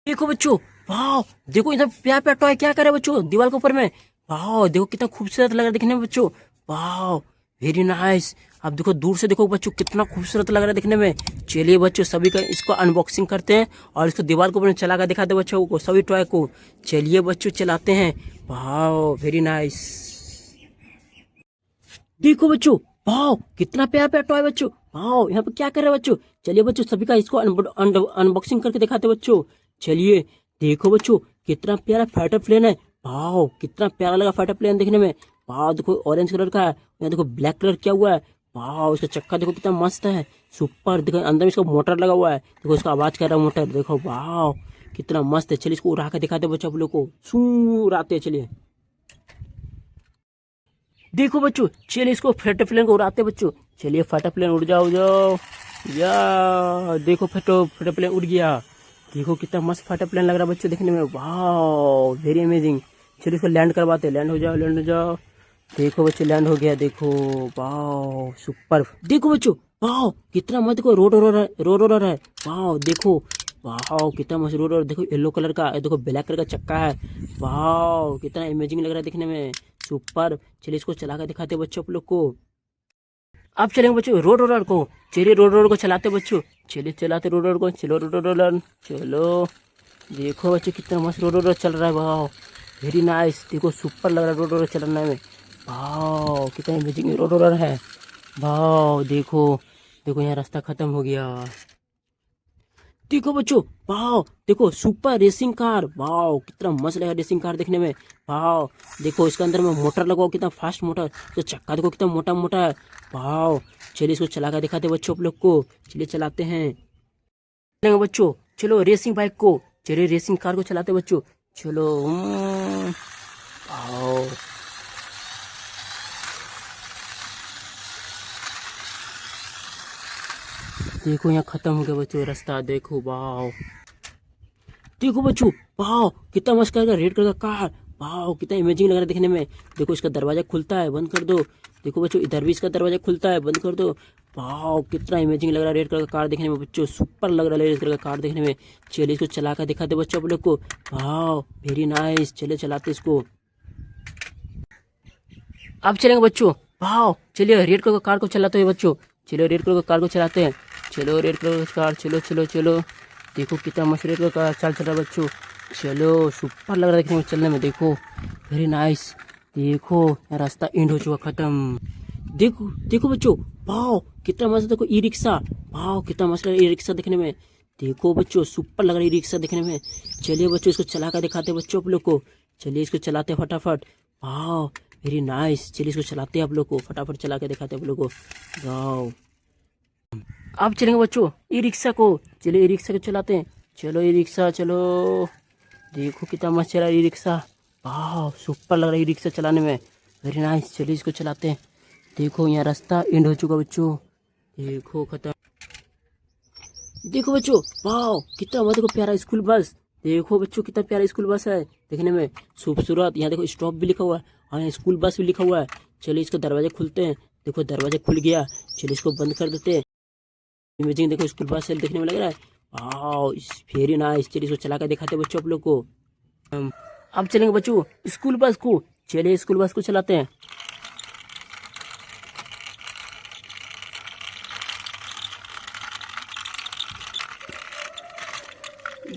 देखो बच्चों, वाह। देखो इधर प्यार प्यार टॉय क्या करे बच्चों दीवार के ऊपर में। वाह देखो कितना खूबसूरत लग रहा है देखने में बच्चों। वाह, वेरी नाइस। अब देखो दूर से देखो बच्चों कितना खूबसूरत लग रहा है देखने में। चलिए बच्चों सभी का इसको अनबॉक्सिंग करते हैं और इसको दीवार के ऊपर में चला कर दिखाते हैं बच्चों को सभी टॉय को। चलिए बच्चों चलाते हैं। वाह, वेरी नाइस। देखो बच्चों, वाह कितना प्यारा प्यारा टॉय बच्चों। वाह यहाँ पे क्या कर रहे हैं बच्चों। चलिए बच्चों सभी का इसको अनबॉक्सिंग करके दिखाते हैं बच्चों। चलिए देखो बच्चों कितना प्यारा फाइटर प्लेन है। वाह कितना प्यारा लगा फाइटर प्लेन देखने में। वाह देखो ऑरेंज कलर का है, यहाँ देखो ब्लैक कलर किया हुआ है। वाह उसका चक्का देखो कितना मस्त है, सुपर। देखो अंदर में इसका मोटर लगा हुआ है, देखो इसका आवाज कर रहा है मोटर। देखो वाह कितना मस्त है। चलिए इसको उड़ा के दिखाते हैं बच्चों आप लोग को। सू उड़ाते हैं चलिए। देखो बच्चों, चलिए इसको फाइटर प्लेन को उड़ाते हैं बच्चों। चलिए फाइटर प्लेन उड़ जाओ जाओ। या देखो फाइटर प्लेन उड़ गया। देखो कितना मस्त फाइटर प्लेन लग रहा है बच्चों देखने में। वाह वेरी अमेजिंग। चलिए इसको लैंड करवाते हैं। लैंड हो जाओ, लैंड हो जाओ। देखो बच्चों लैंड हो गया। देखो वाह सुपर। देखो बच्चों, वाह कितना मस्त। देखो रोड रोड है, रोड रोड है। वाह देखो, वाह कितना मस्त रोड। और देखो येलो कलर का, देखो ब्लैक कलर का चक्का है। वाह कितना इमेजिंग लग रहा है देखने में, सुपर। चलिए इसको चला कर दिखाते हैं बच्चों आप लोग को। अब चलेंगे बच्चों रोड रोलर को। चलिए रोड रोलर को चलाते बच्चों। चलिए चलाते रोड रोलर को। चलो रोड रोलर चलो। देखो बच्चों कितना मस्त रोड रोलर चल रहा है। वाह वेरी नाइस। देखो सुपर लग रहा है रोड रोलर चलाने में। वाह कितना इमेजिंग रोड रोलर है। वाह देखो, देखो यहाँ रास्ता खत्म हो गया। देखो बच्चों, वाह देखो सुपर रेसिंग कार। वाह कितना मस्त लगा रेसिंग कार देखने में। वाह देखो इसके अंदर में मोटर लगाओ, कितना फास्ट मोटर। तो चक्का देखो कितना मोटा मोटा है। वाह चलिए इसको चला कर दिखाते हैं बच्चों आप लोग को। चलिए चलाते हैं। चलेंगे बच्चों, चलो रेसिंग बाइक को। चलिए रेसिंग कार को चलाते हैं बच्चों। चलो वाह। देखो यहाँ खत्म हो गया बच्चों रास्ता। देखो वाह। देखो बच्चों, वाह कितना मस्त कलर का रेड कलर का कार। वाह कितना इमेजिंग लग रहा है देखने में। देखो इसका दरवाजा खुलता है, बंद कर दो। देखो बच्चों इधर भी इसका दरवाजा खुलता है, बंद कर दो। वाह कितना इमेजिंग लग रहा है रेड कलर का कार देखने में बच्चों। सुपर लग रहा है रेड कलर का कार देखने में। चलिए इसको चला कर दिखाते बच्चों आप लोग को। वाह वेरी नाइस। चलिए चलाते इसको। अब चलेंगे बच्चों। वाह चलिए रेड कलर का कार को चलाते हैं बच्चों। चलो रेड कलर का कार को चलाते हैं। चलो रेड कलर का कार, चलो चलो चलो। देखो कितना मस्त रेड कलर का कार चल रहा है बच्चों। चलो सुपर लग रहा है देखने में, चलने में। देखो वेरी नाइस। देखो यहाँ रास्ता एंड हो चुका, खत्म। देखो देखो बच्चों, वाह कितना मस्त। देखो ई रिक्शा। वाह कितना मस्त लग रहा है ई रिक्शा देखने में। देखो बच्चों सुपर लग रहा है ई रिक्शा देखने में। चलिए बच्चों इसको चला कर दिखाते हैं बच्चों आप लोग को। चलिए इसको चलाते हैं फटाफट। वाह वेरी नाइस। चलिए इसको चलाते हैं आप लोग को, फटाफट चला के दिखाते हैं आप लोग को। वाह अब चलेंगे बच्चों ई रिक्शा को। चलिए ई रिक्शा को चलाते हैं। चलो ई रिक्शा चलो। देखो कितना मस्त चला ई रिक्शा। वाह सुपर लग रहा है ई रिक्शा चलाने में, वेरी नाइस। चलिए इसको चलाते हैं। देखो यहाँ रास्ता एंड हो चुका बच्चों। देखो खत्म। देखो बच्चों, वाह कितना मस्त। देखो प्यारा स्कूल बस। देखो बच्चों कितना प्यारा स्कूल बस है देखने में, खूबसूरत। यहाँ देखो स्टॉप भी लिखा हुआ है और यहाँ स्कूल बस भी लिखा हुआ है। चलिए इसके दरवाजे खुलते हैं। देखो दरवाजा खुल गया। चलिए इसको बंद कर देते हैं। इमेजिंग देखो स्कूल बस से देखने में लग रहा है। वाह वेरी नाइस। चलिए इसको चला कर दिखाते हैं बच्चों आप लोग को। अब चलेंगे बच्चों स्कूल बस को। चलिए स्कूल बस को चलाते हैं।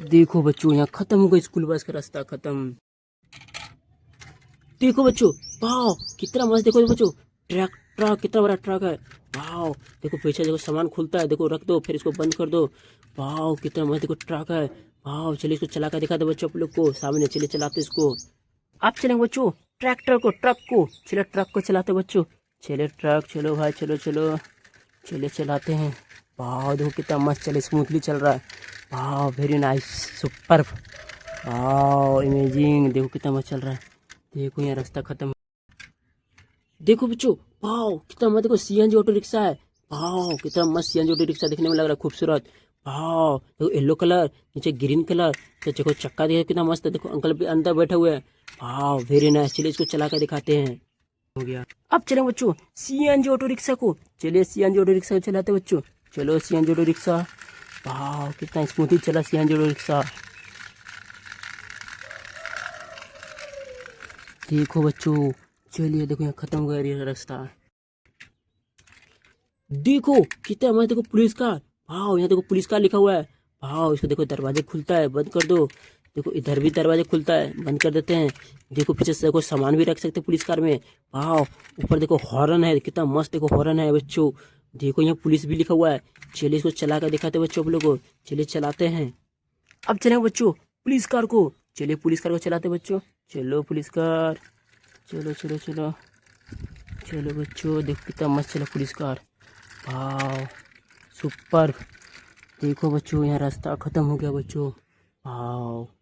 देखो बच्चों यहाँ खत्म हो गया स्कूल बस का रास्ता, खत्म। देखो बच्चों, वाह कितना मस्त। देखो बच्चों ट्रक, ट्रक कितना बड़ा ट्रक है। वाह देखो पीछे देखो सामान खुलता है, देखो रख दो फिर इसको बंद कर दो। वाह कितना मस्त। देखो ट्रक है। वाह चलिए इसको चला कर दिखा दो बच्चों आप लोग को सामने। चलिए चलाते इसको। आप चलेंगे बच्चों ट्रैक्टर को, ट्रक को। चलिए ट्रक को चलाते बच्चों। चलिए ट्रक चलो भाई, चलो चलो। चलिए चलाते हैं। वाह देखो कितना मस्त चले, स्मूथली चल रहा है। वाह वेरी नाइस, सुपर। वाह इमेजिंग। देखो कितना मस्त चल रहा है। देखो यहाँ रास्ता खत्म। देखो बच्चों, वाह कितना मस्त। देखो सीएनजी ऑटो रिक्शा है। वाह कितना मस्त सीएनजी ऑटो रिक्शा दिखने में लग रहा है, खूबसूरत। वाह देखो येलो कलर, नीचे ग्रीन कलर। तो देखो चक्का देखो कितना मस्त है। देखो अंकल भी अंदर बैठे हुए हैं। वाह वेरी नाइस। चलिए इसको चला कर दिखाते हैं। हो गया। अब चले बच्चों सीएनजी ऑटो रिक्शा को। चलिए सीएनजी ऑटो रिक्शा को चलाते बच्चों। चलो सीएनजी ऑटो रिक्शा। वाह कितना स्मूथली चला सीएनजी ऑटो रिक्शा। देखो बच्चों, चलिए देखो यहाँ खत्म हो गया ये रास्ता। देखो कितना मस्त, देखो पुलिस कार। वाह, यहाँ देखो पुलिस कार लिखा हुआ है। वाह, इसको देखो दरवाजे खुलता है, बंद कर दो। देखो इधर भी दरवाजे खुलता है, बंद कर देते हैं। देखो पीछे से देखो सामान भी रख सकते हैं पुलिस कार में। वाह, ऊपर देखो हॉर्न है, कितना मस्त देखो हॉर्न है बच्चों। देखो यहाँ पुलिस भी लिखा हुआ है। चलिए इसको चला कर दिखाते हैं बच्चों आप लोग को। चलिए चलाते हैं। अब चलें बच्चों पुलिस कार को। चलिए पुलिस कार को चलाते हैं बच्चों। चलो पुलिस कार, चलो चलो चलो। चलो बच्चों, देखो कितना मस्त चला पुलिस कार। वाह, सुपर। देखो बच्चों यहाँ रास्ता खत्म हो गया बच्चों। वाह।